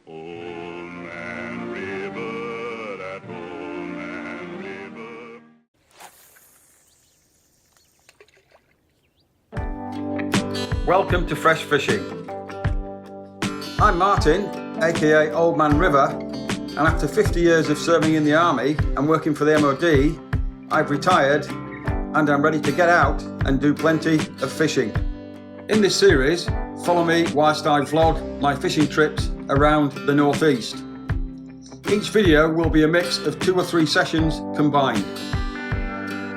Old Man River, that old man river. Welcome to Fresh Fishing. I'm Martin, aka Old Man River, and after 50 years of serving in the army and working for the MOD, I've retired and I'm ready to get out and do plenty of fishing. In this series, follow me whilst I vlog my fishing trips around the northeast. Each video will be a mix of 2 or 3 sessions combined.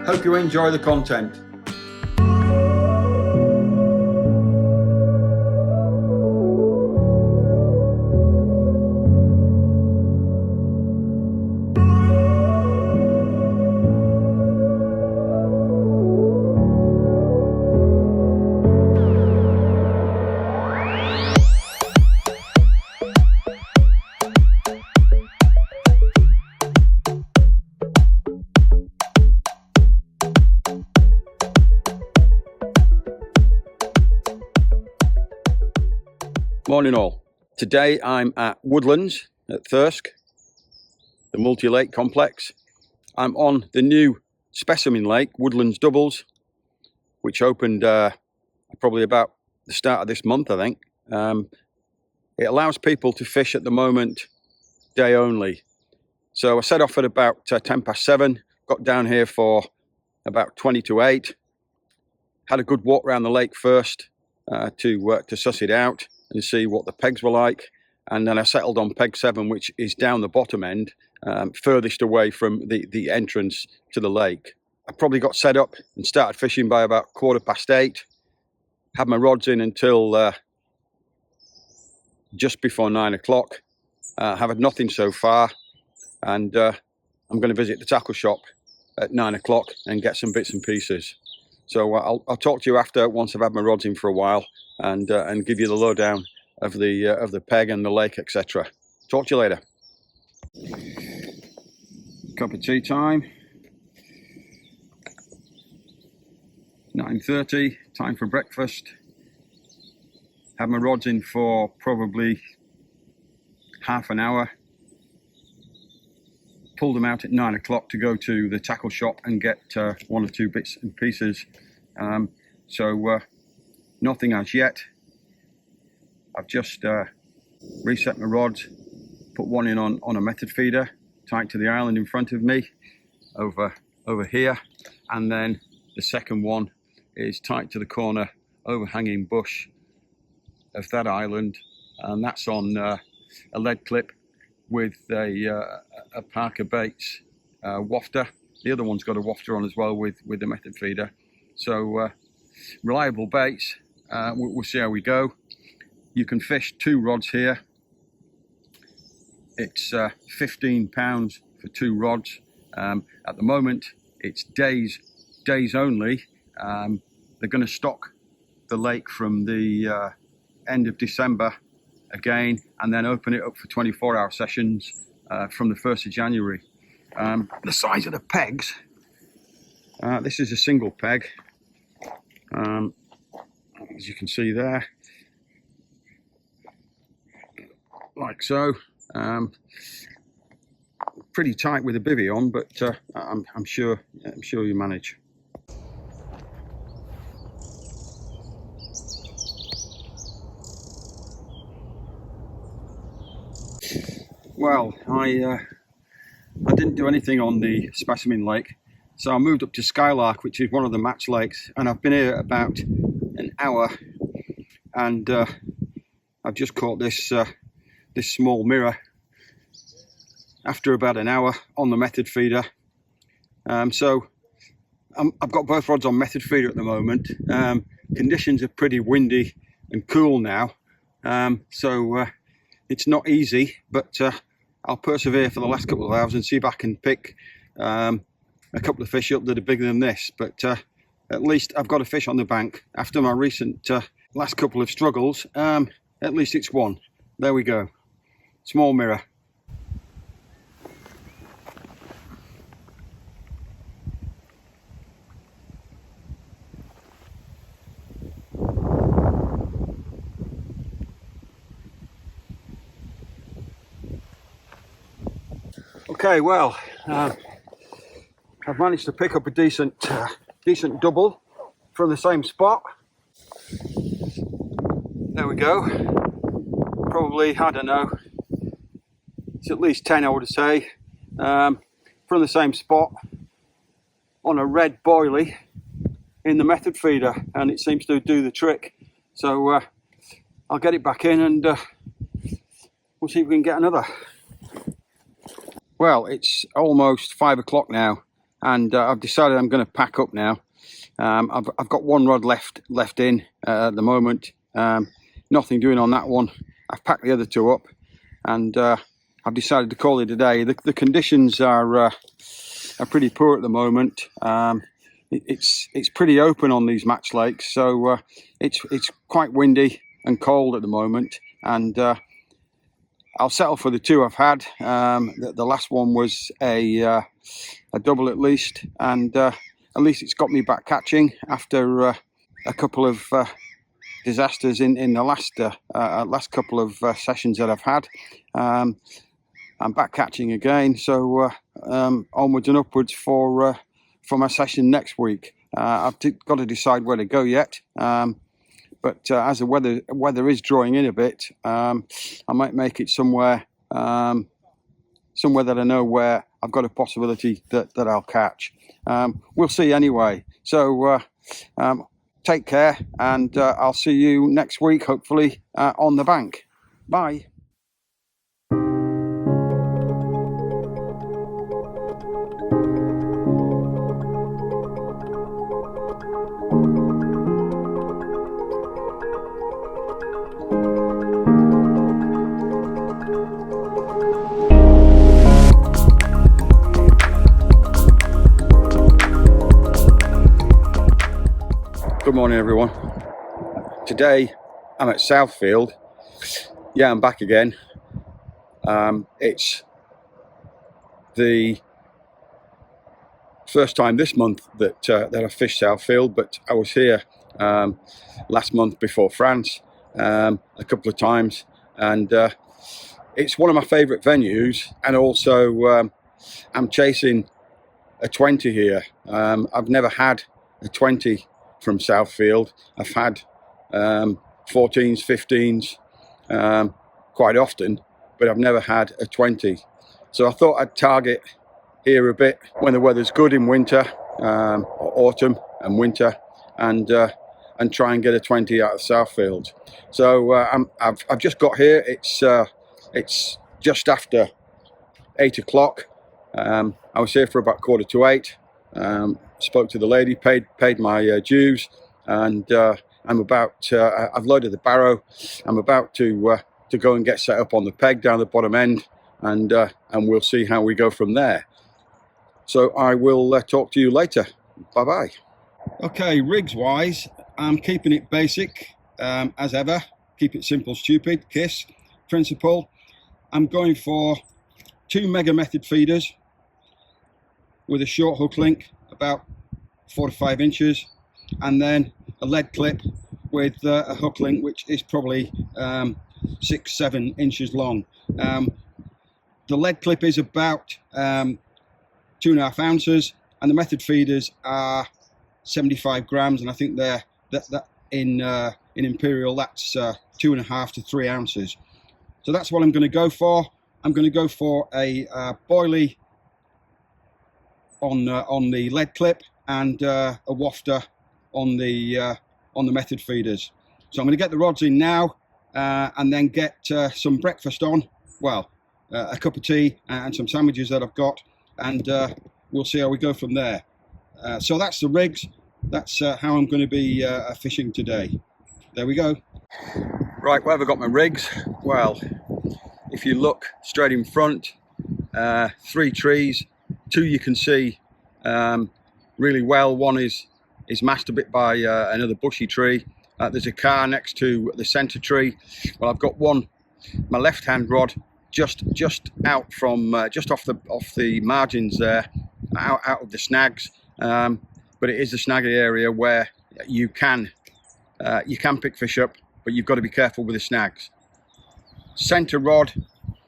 Hope you enjoy the content. Morning all. Today I'm at Woodlands at Thirsk, the multi-lake complex. I'm on the new Specimen lake, Woodlands Doubles, which opened probably about the start of this month, I think. It allows people to fish at the moment day only. So I set off at about 7:10, got down here for about 20 to 8. Had a good walk around the lake first to suss it out and see what the pegs were like, and then I settled on peg 7, which is down the bottom end, furthest away from the entrance to the lake. I probably got set up and started fishing by about 8:15. Had my rods in until just before 9 o'clock. Have had nothing so far, and I'm going to visit the tackle shop at 9 o'clock and get some bits and pieces. So I'll talk to you after, once I've had my rods in for a while, and give you the lowdown of the peg and the lake, etc. Talk to you later. Cup of tea time. 9:30. Time for breakfast. Had my rods in for probably half an hour. Pulled them out at 9 o'clock to go to the tackle shop and get 1 or 2 bits and pieces. Nothing as yet. I've just reset my rods, put one in on a method feeder, tied to the island in front of me, over here, and then the second one is tied to the corner overhanging bush of that island, and that's on a lead clip with a Parker Baits wafter. The other one's got a wafter on as well with the method feeder. So reliable baits. We'll see how we go. You can fish 2 rods here. It's £15 for 2 rods. At the moment, it's days only. They're going to stock the lake from the end of December again, and then open it up for 24-hour sessions from the 1st of January. The size of the pegs. This is a single peg. As you can see there, like so. Pretty tight with a bivvy on, but I'm sure you manage. Well, I didn't do anything on the Specimen lake, so I moved up to Skylark, which is one of the match lakes, and I've been here about an hour, and I've just caught this small mirror after about an hour on the method feeder. So I've got both rods on method feeder at the moment. Conditions are pretty windy and cool now, so it's not easy, but I'll persevere for the last couple of hours and see if I can pick a couple of fish up that are bigger than this. But at least I've got a fish on the bank after my recent last couple of struggles. At least it's one. There we go. Small mirror. Okay, well, I've managed to pick up a decent double from the same spot. There we go. Probably, I don't know, it's at least 10, I would say, from the same spot on a red boilie in the method feeder, and it seems to do the trick. So I'll get it back in and we'll see if we can get another. Well, it's almost 5 o'clock now, and I've decided I'm going to pack up now. I've got one rod left in at the moment. Nothing doing on that one. I've packed the other two up, and I've decided to call it a day. The conditions are pretty poor at the moment. It's pretty open on these match lakes, so it's quite windy and cold at the moment, and I'll settle for the two I've had. The last one was a double at least, and at least it's got me back catching after a couple of disasters in the last couple of sessions that I've had. I'm back catching again, so onwards and upwards for my session next week. I've got to decide where to go yet. But as the weather is drawing in a bit, I might make it somewhere that I know where I've got a possibility that I'll catch. We'll see anyway. So take care, and I'll see you next week, hopefully on the bank. Bye. Good morning, everyone. Today I'm at Southfield. Yeah, I'm back again. It's the first time this month that I fished Southfield, but I was here last month before France a couple of times, and it's one of my favourite venues. And also, I'm chasing a 20 here. I've never had a 20 from Southfield. I've had 14s, 15s quite often, but I've never had a 20. So I thought I'd target here a bit when the weather's good in winter, or autumn and winter, and try and get a 20 out of Southfield. So I've just got here. It's just after 8 o'clock. I was here for about 7:45. Spoke to the lady, paid my dues, and I'm about. I've loaded the barrow. I'm about to go and get set up on the peg down the bottom end, and we'll see how we go from there. So I will talk to you later. Bye bye. Okay, rigs wise, I'm keeping it basic as ever. Keep it simple, stupid. KISS principle. I'm going for 2 mega method feeders with a short hook link, about 4 to 5 inches, and then a lead clip with a hook link which is probably 6-7 inches long. The lead clip is about 2.5 ounces, and the method feeders are 75 grams, and I think they're that in imperial, that's 2.5 to 3 ounces. So that's what I'm going to go for. I'm going to go for a boilie on the lead clip, and a wafter on the method feeders. So I'm going to get the rods in now, and then get some breakfast on. Well, a cup of tea and some sandwiches that I've got, and we'll see how we go from there. So that's the rigs. That's how I'm going to be fishing today. There we go. Right, where have I got my rigs? Well, if you look straight in front, 3 trees. 2 you can see really well. One is masked a bit by another bushy tree. There's a car next to the centre tree. Well, I've got my left-hand rod just out from just off the margins there, out of the snags. But it is the snaggy area where you can pick fish up, but you've got to be careful with the snags. Centre rod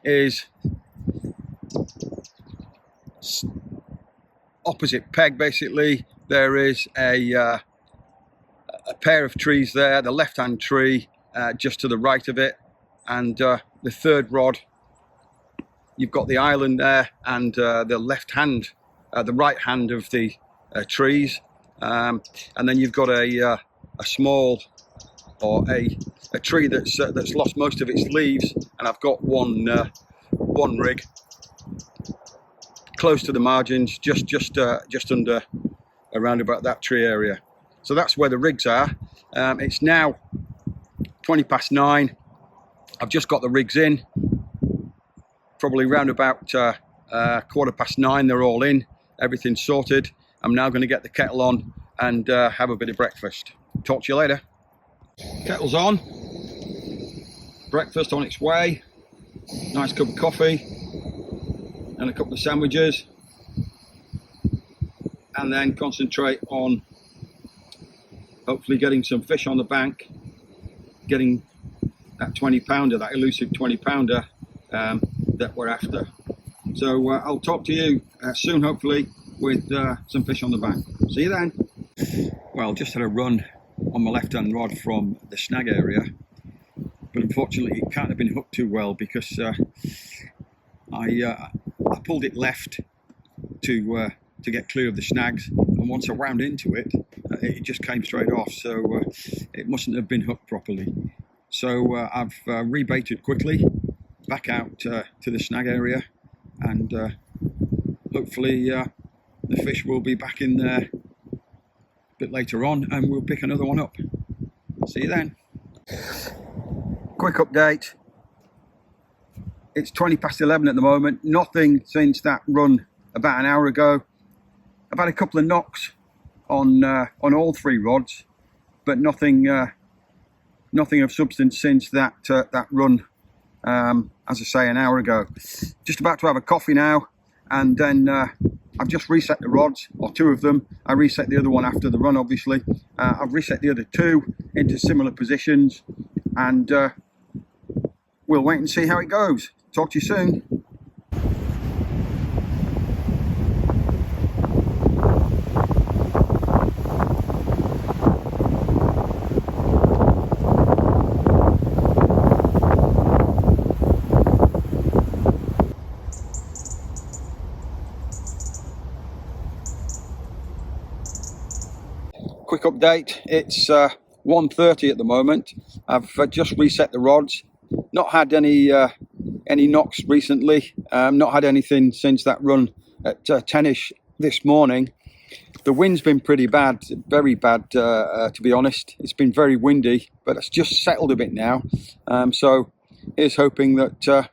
is opposite peg basically there is a pair of trees there, the left hand tree just to the right of it, and the third rod you've got the island there, and the left hand, the right hand of the trees, and then you've got a small, or a tree that's lost most of its leaves, and I've got one rig close to the margins, just under, around about that tree area. So that's where the rigs are. It's now 20 past 9. I've just got the rigs in, probably round about 9:15 they're all in, everything's sorted. I'm now going to get the kettle on and have a bit of breakfast. Talk to you later. Kettle's on, breakfast on its way, nice cup of coffee and a couple of sandwiches, and then concentrate on hopefully getting some fish on the bank, getting that 20-pounder, that elusive 20-pounder that we're after. So I'll talk to you soon, hopefully, with some fish on the bank. See you then. Well, just had a run on my left-hand rod from the snag area, but unfortunately it can't have been hooked too well because I pulled it left to get clear of the snags, and once I wound into it, it just came straight off, so it mustn't have been hooked properly. So I've rebaited quickly back out to the snag area, and hopefully the fish will be back in there a bit later on, and we'll pick another one up. See you then. Quick update. It's 20 past 11 at the moment. Nothing since that run about an hour ago. I've had a couple of knocks on all three rods, but nothing of substance since that run, as I say, an hour ago. Just about to have a coffee now, and then I've just reset the rods, or two of them. I reset the other one after the run, obviously. I've reset the other two into similar positions, and we'll wait and see how it goes. Talk to you soon. Quick update, it's 1:30 at the moment. I've just reset the rods. Not had any knocks recently, not had anything since that run at 10ish this morning. The wind's been pretty bad, very bad to be honest. It's been very windy, but it's just settled a bit now. So here's hoping that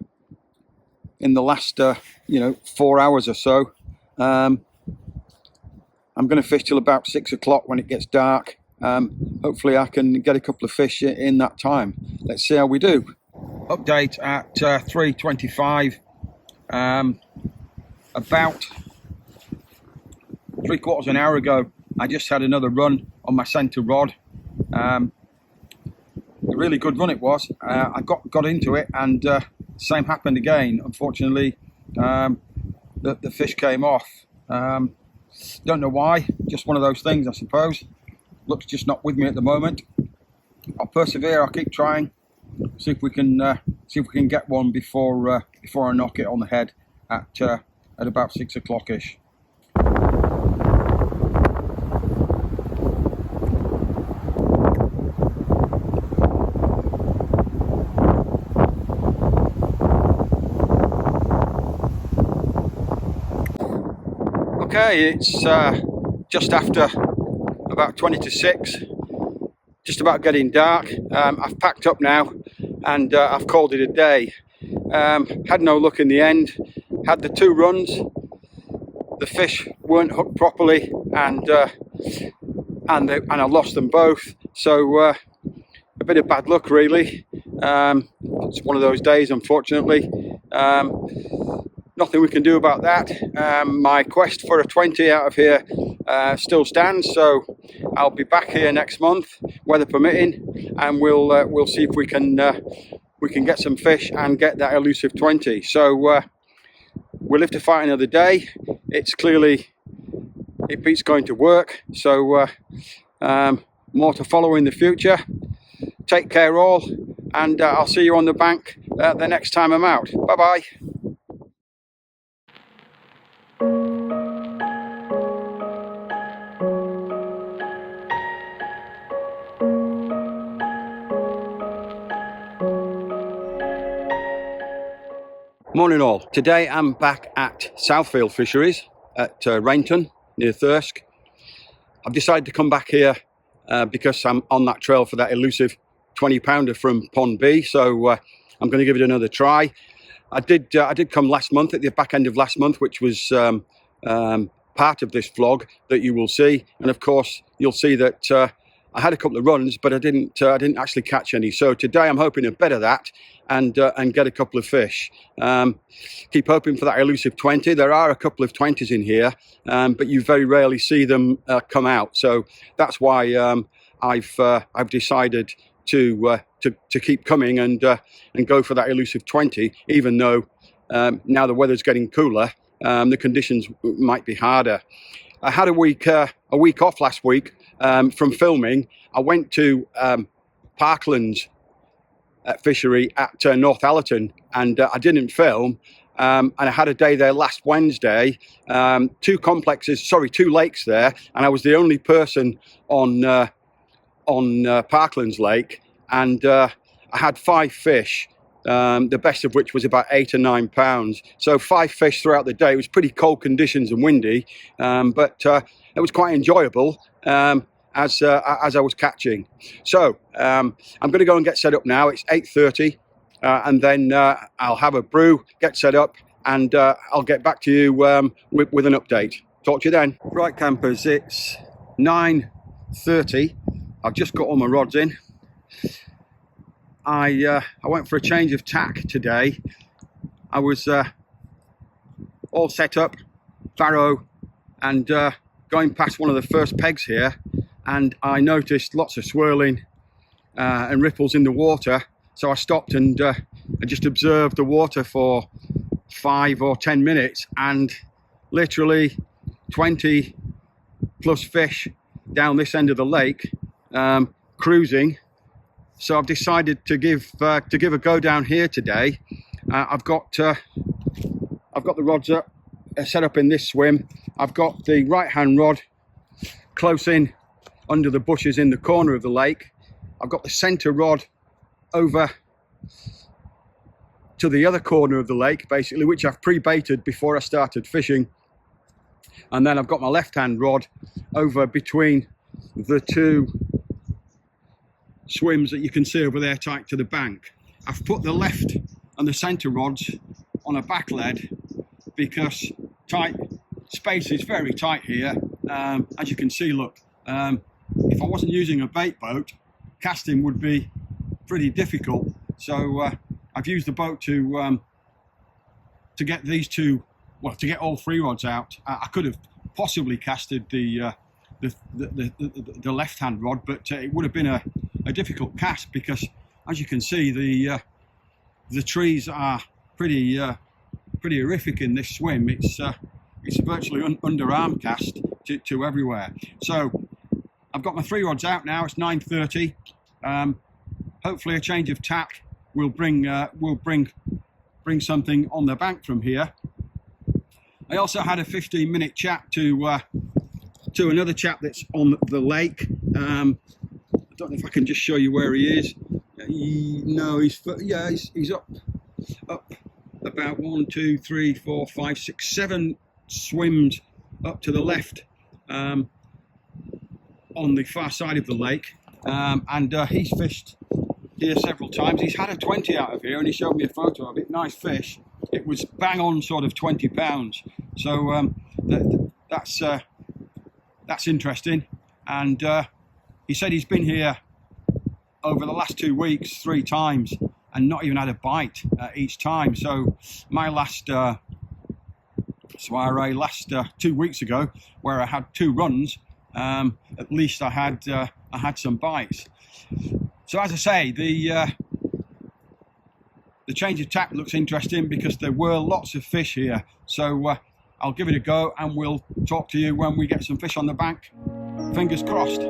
in the last 4 hours or so, I'm going to fish till about 6 o'clock when it gets dark. Hopefully I can get a couple of fish in that time. Let's see how we do. Update at 3:25. About 3/4 of an hour ago, I just had another run on my centre rod. A really good run it was. I got into it, and same happened again. Unfortunately, the fish came off. Don't know why. Just one of those things, I suppose. Looks just not with me at the moment. I'll persevere. I'll keep trying. See if we can get one before I knock it on the head at about 6 o'clock-ish. Okay, it's just after about 20 to 6, just about getting dark. I've packed up now, and I've called it a day. Had no luck in the end. Had the two runs. The fish weren't hooked properly, and I lost them both. So a bit of bad luck, really. It's one of those days, unfortunately. Nothing we can do about that. My quest for a 20 out of here still stands, so I'll be back here next month, weather permitting, and we'll see if we can get some fish and get that elusive 20. So we'll live to fight another day. it's clearly, it beats going to work. So more to follow in the future. Take care all, and I'll see you on the bank the next time I'm out. Bye bye. Morning all. Today I'm back at Southfield fisheries at Rainton near Thirsk. I've decided to come back here because I'm on that trail for that elusive 20-pounder from Pond B, so I'm going to give it another try. I did come last month, at the back end of last month, which was part of this vlog that you will see, and of course you'll see that I had a couple of runs, but I didn't actually catch any. So today I'm hoping to better that and get a couple of fish. Keep hoping for that elusive 20. There are a couple of 20s in here, but you very rarely see them come out. So that's why I've decided to keep coming and go for that elusive 20, even though now the weather's getting cooler, the conditions might be harder. I had a week off last week from filming. I went to Parklands fishery at North Allerton, and I didn't film. And I had a day there last Wednesday. Two lakes there, and I was the only person on Parklands Lake, and I had 5 fish. The best of which was about 8 or 9 pounds. So 5 fish throughout the day. It was pretty cold conditions and windy, but it was quite enjoyable as I was catching. So I'm going to go and get set up now. It's 8:30, and then I'll have a brew, get set up, and I'll get back to you with an update. Talk to you then. Right, campers, it's 9:30. I've just got all my rods in. I went for a change of tack today. I was all set up, farrow, and going past one of the first pegs here, and I noticed lots of swirling and ripples in the water. So I stopped and I just observed the water for 5 or 10 minutes, and literally 20 plus fish down this end of the lake, cruising. So I've decided to give a go down here today. I've got the rods up, set up in this swim. I've got the right hand rod close in under the bushes in the corner of the lake. I've got the center rod over to the other corner of the lake, basically, which I've pre-baited before I started fishing. And then I've got my left hand rod over between the two swims that you can see over there tight to the bank. I've put the left and the center rods on a back lead because space is very tight here. As you can see, look, if I wasn't using a bait boat, casting would be pretty difficult. So I've used the boat to get these two, well, to get all 3 rods out. I could have possibly casted the left hand rod, but it would have been a difficult cast because, as you can see, the trees are pretty horrific in this swim. It's a virtually underarm cast to everywhere. So I've got my 3 rods out now. It's 9:30. Hopefully a change of tack will bring something on the bank from here. I also had a 15-minute chat to another chap that's on the lake. I don't know if I can just show you where he is. He's up about 1, 2, 3, 4, 5, 6, 7 swims up to the left on the far side of the lake, and he's fished here several times. He's had a 20 out of here, and he showed me a photo of it. Nice fish. It was bang on sort of 20 pounds. So that's interesting. And he said he's been here over the last 2 weeks 3 times and not even had a bite each time. So my last soiree 2 weeks ago, where I had 2 runs, at least I had some bites. So as I say, the change of tack looks interesting because there were lots of fish here. So I'll give it a go and we'll talk to you when we get some fish on the bank. Fingers crossed.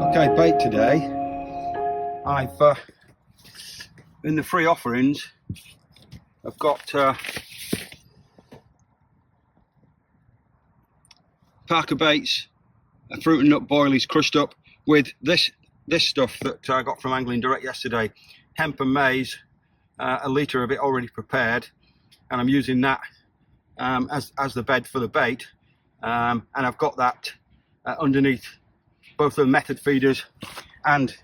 Okay, bait today. I've in the free offerings, I've got Parker baits, fruit and nut boilies crushed up with this stuff that I got from Angling Direct yesterday. Hemp and maize, a litre of it already prepared, and I'm using that as the bed for the bait. And I've got that underneath both the method feeders and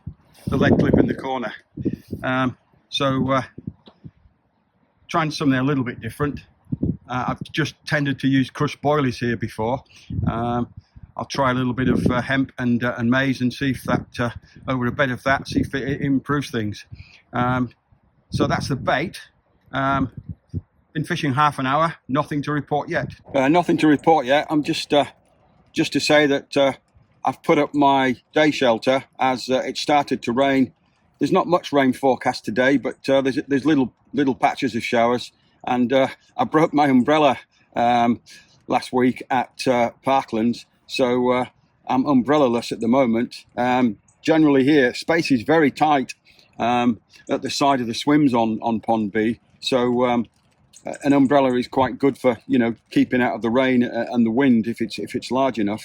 the lead clip in the corner. So trying something a little bit different. I've just tended to use crushed boilies here before. I'll try a little bit of hemp and maize and see if that, over a bed of that, see if it improves things. So that's the bait. Been fishing half an hour, nothing to report yet. Nothing to report yet. I'm just to say that I've put up my day shelter as it started to rain. There's not much rain forecast today, but there's little patches of showers. And I broke my umbrella last week at Parklands, so I'm umbrella-less at the moment. Generally here, space is very tight at the side of the swims on Pond B, so an umbrella is quite good for, you know, keeping out of the rain and the wind if it's large enough.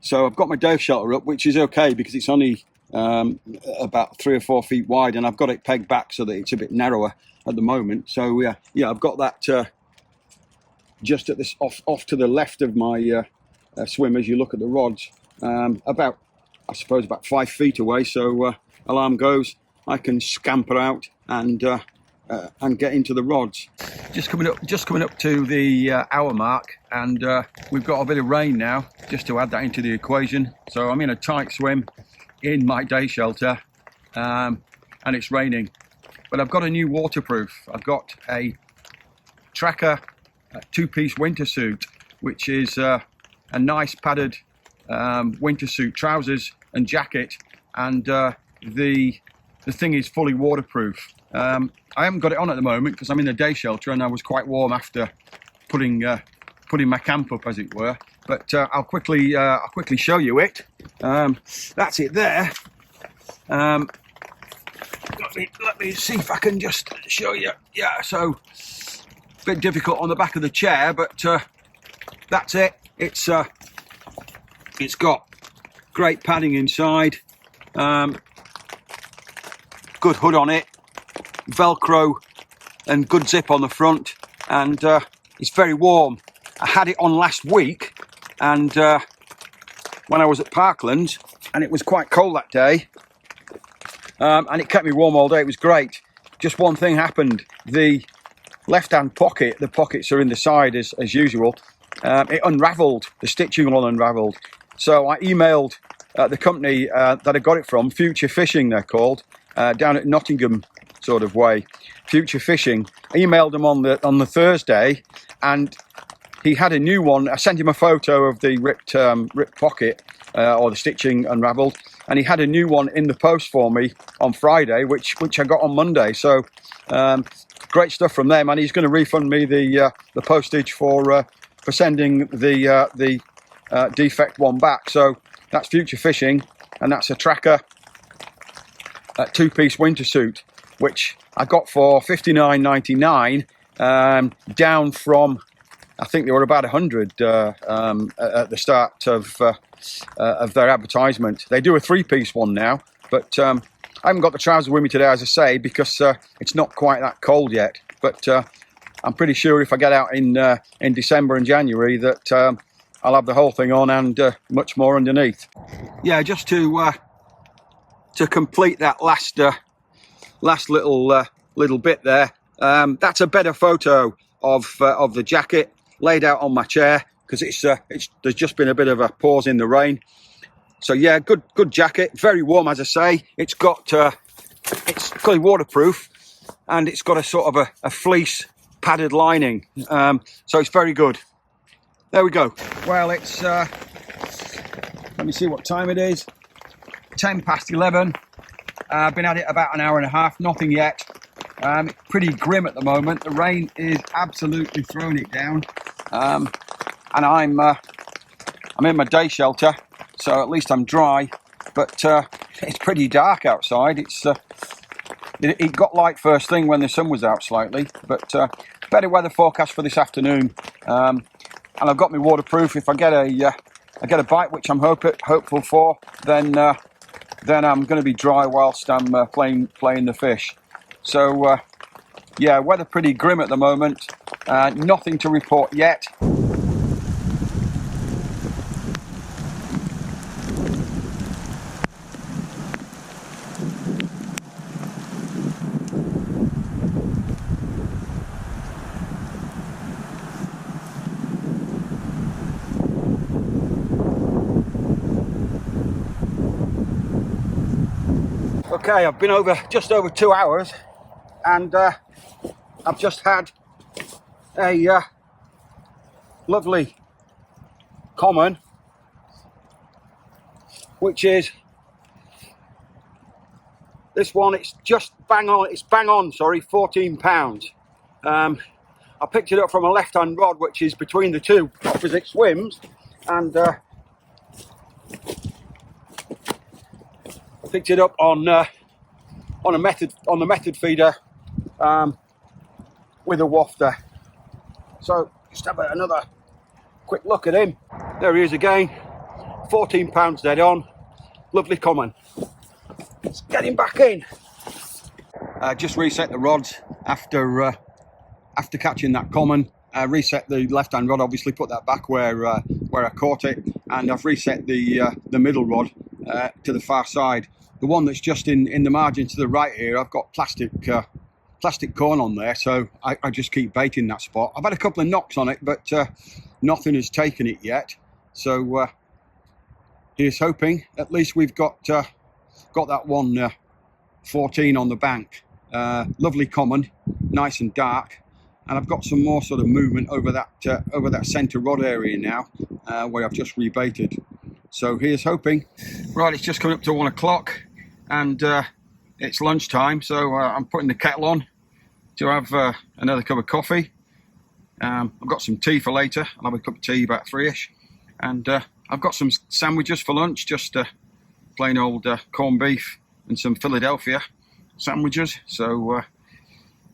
So I've got my day shelter up, which is okay because it's only about 3 or 4 feet wide, and I've got it pegged back so that it's a bit narrower at the moment. So yeah, I've got that just at this off to the left of my swim as you look at the rods, about, I suppose, about 5 feet away. So alarm goes, I can scamper out and get into the rods. Just coming up to the hour mark, and we've got a bit of rain now, just to add that into the equation. So I'm in a tight swim in my day shelter, and it's raining, but I've got a new waterproof. I've got a Tracker 2-piece winter suit, which is a nice padded winter suit, trousers and jacket, and the thing is fully waterproof. I haven't got it on at the moment because I'm in the day shelter and I was quite warm after putting my camp up, as it were. But I'll quickly show you it. That's it there. Let me see if I can just show you. Yeah, so a bit difficult on the back of the chair, but that's it. It's got great padding inside, good hood on it, Velcro and good zip on the front, and it's very warm. I had it on last week, and when I was at Parklands, and it was quite cold that day, and it kept me warm all day. It was great. Just one thing happened. The left-hand pocket, the pockets are in the side as usual. It unravelled. The stitching all unravelled. So I emailed the company that I got it from, Future Fishing they're called, down at Nottingham sort of way. Future Fishing. I emailed them on the Thursday, and he had a new one. I sent him a photo of the ripped pocket, or the stitching unravelled, and he had a new one in the post for me on Friday, which I got on Monday. So great stuff from them, and he's going to refund me the postage for sending the defect one back. So that's Future Fishing, and that's a Tracker 2-piece winter suit, which I got for $59.99, down from, I think they were about 100 at the start of their advertisement. They do a 3-piece one now, but I haven't got the trousers with me today, as I say, because it's not quite that cold yet. But I'm pretty sure if I get out in December and January that I'll have the whole thing on and much more underneath. Yeah, just to complete that last little bit there. That's a better photo of the jacket laid out on my chair, because there's just been a bit of a pause in the rain. So yeah, good jacket, very warm, as I say. It's got it's fully waterproof, and it's got a sort of a fleece padded lining, so it's very good. There we go. Well, it's let me see what time it is. 11:10. I've been at it about an hour and a half, nothing yet. It's pretty grim at the moment. The rain is absolutely throwing it down, and I'm in my day shelter, so at least I'm dry. But it's pretty dark outside. It got light first thing when the sun was out slightly, but better weather forecast for this afternoon. And I've got my waterproof. If I get a bite, which I'm hopeful for, then I'm going to be dry whilst I'm playing the fish. So yeah, weather pretty grim at the moment. Nothing to report yet. Okay, I've been just over 2 hours, and I've just had a lovely common, which is this one. It's just bang on. Sorry, 14 pounds. I picked it up from a left-hand rod, which is between the two opposite swims, and picked it up on the method feeder with a wafter. So just have another quick look at him. There he is again, 14 pounds dead on, lovely common. Let's get him back in. Just reset the rods after catching that common. Reset the left-hand rod, obviously put that back where I caught it, and I've reset the middle rod to the far side. The one that's just in the margin to the right here, I've got plastic corn on there, so I just keep baiting that spot. I've had a couple of knocks on it, but nothing has taken it yet. So here's hoping. At least we've got that one 14 on the bank. Lovely common, nice and dark. And I've got some more sort of movement over that centre rod area now, where I've just rebaited. So here's hoping. Right, it's just coming up to 1 o'clock, and it's lunchtime. So I'm putting the kettle on to have another cup of coffee. I've got some tea for later. I'll have a cup of tea about 3ish, and I've got some sandwiches for lunch. Just plain old corned beef and some Philadelphia sandwiches. So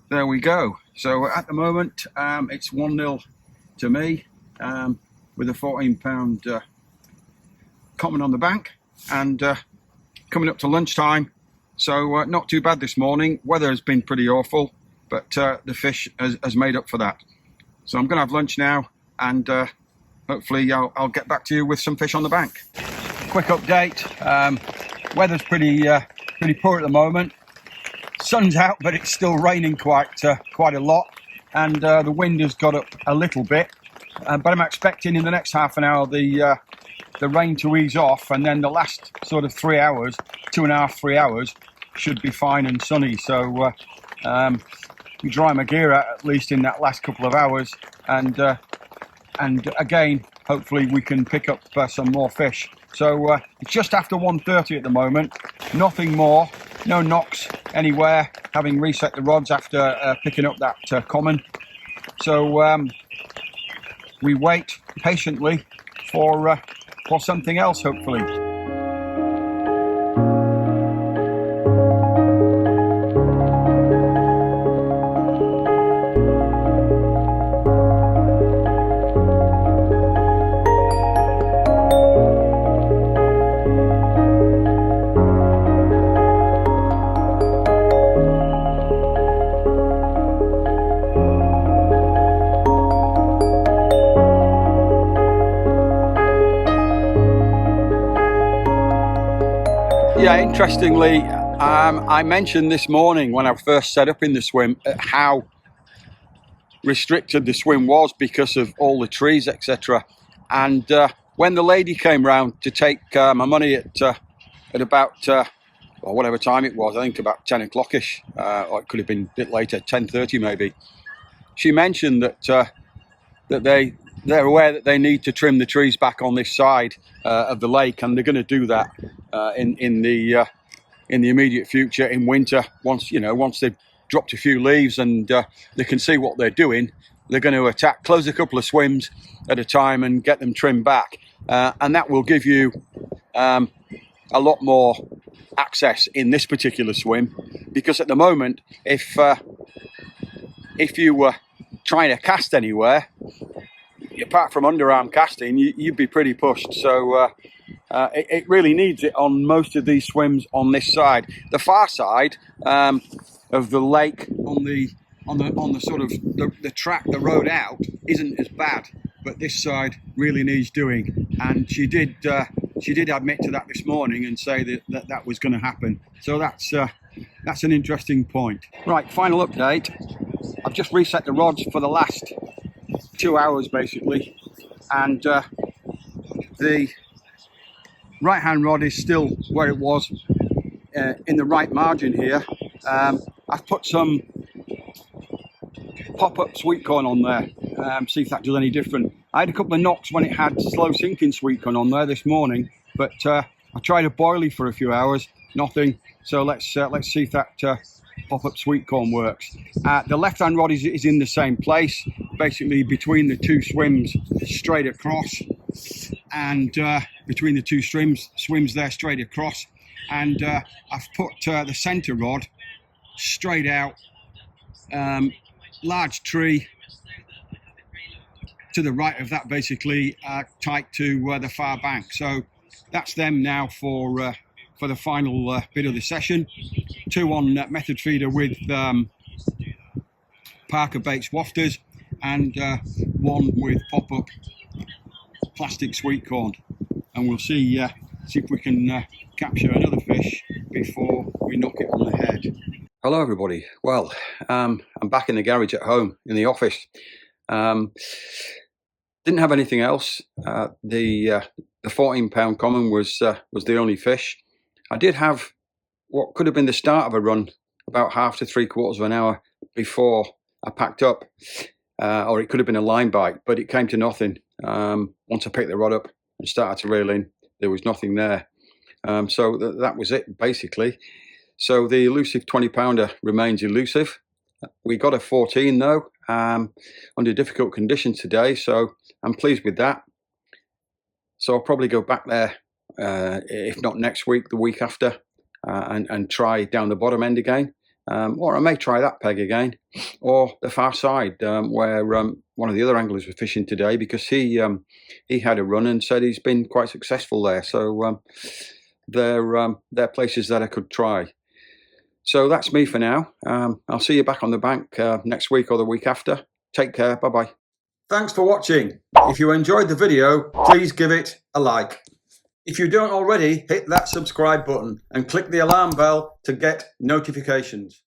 there we go. So at the moment, it's 1-0 to me, with a 14-pound common on the bank, and coming up to lunchtime. So not too bad this morning. Weather has been pretty awful, but the fish has made up for that. So I'm going to have lunch now, and hopefully I'll get back to you with some fish on the bank. Quick update. Weather's pretty poor at the moment. Sun's out, but it's still raining quite a lot, and the wind has got up a little bit. But I'm expecting in the next half an hour the rain to ease off, and then the last sort of 3 hours, 2.5, 3 hours, should be fine and sunny. So we dry my gear out at least in that last couple of hours, and again, hopefully we can pick up some more fish. So it's just after 1:30 at the moment. Nothing more. No knocks anywhere, having reset the rods after picking up that common. So we wait patiently for something else, hopefully. Yeah, interestingly, I mentioned this morning when I first set up in the swim how restricted the swim was because of all the trees, etc. And when the lady came round to take my money at about or whatever time it was, I think about 10 o'clock-ish, or it could have been a bit later, 10:30 maybe, she mentioned that they're aware that they need to trim the trees back on this side of the lake, and they're going to do that in the immediate future in winter. Once they've dropped a few leaves and they can see what they're doing, they're going to close a couple of swims at a time and get them trimmed back, and that will give you a lot more access in this particular swim, because at the moment, if you were trying to cast anywhere apart from underarm casting, you'd be pretty pushed. So it really needs it on most of these swims on this side. The far side of the lake, on the sort of the track, the road out, isn't as bad, but this side really needs doing. And she did admit to that this morning and say that was going to happen. So that's an interesting point. Right, final update. I've just reset the rods for the last 2 hours basically, and the right hand rod is still where it was in the right margin here. I've put some pop-up sweet corn on there, see if that does any different. I had a couple of knocks when it had slow sinking sweet corn on there this morning, but I tried a boilie for a few hours, nothing. So let's see if that pop-up sweet corn works. The left hand rod is in the same place, basically between the two swims straight across, and between the two swims there straight across, and I've put the center rod straight out, large tree to the right of that, basically tight to the far bank. So that's them now for the final bit of the session. 2 on method feeder with Parker baits wafters, and 1 with pop-up plastic sweet corn, and we'll see if we can capture another fish before we knock it on the head. Hello everybody. Well, I'm back in the garage at home in the office. Didn't have anything else. The 14-pound common was the only fish. I did have what could have been the start of a run about half to 3/4 of an hour before I packed up, or it could have been a line bite, but it came to nothing. Once I picked the rod up and started to reel in, there was nothing there. So that was it basically. So the elusive 20-pounder remains elusive. We got a 14 though, under difficult conditions today, so I'm pleased with that. So I'll probably go back there, if not next week, the week after, and try down the bottom end again. Or I may try that peg again, or the far side, where one of the other anglers was fishing today, because he had a run and said he's been quite successful there. So they're places that I could try. So that's me for now. I'll see you back on the bank next week or the week after. Take care. Bye-bye. Thanks for watching. If you enjoyed the video, please give it a like. If you don't already, hit that subscribe button and click the alarm bell to get notifications.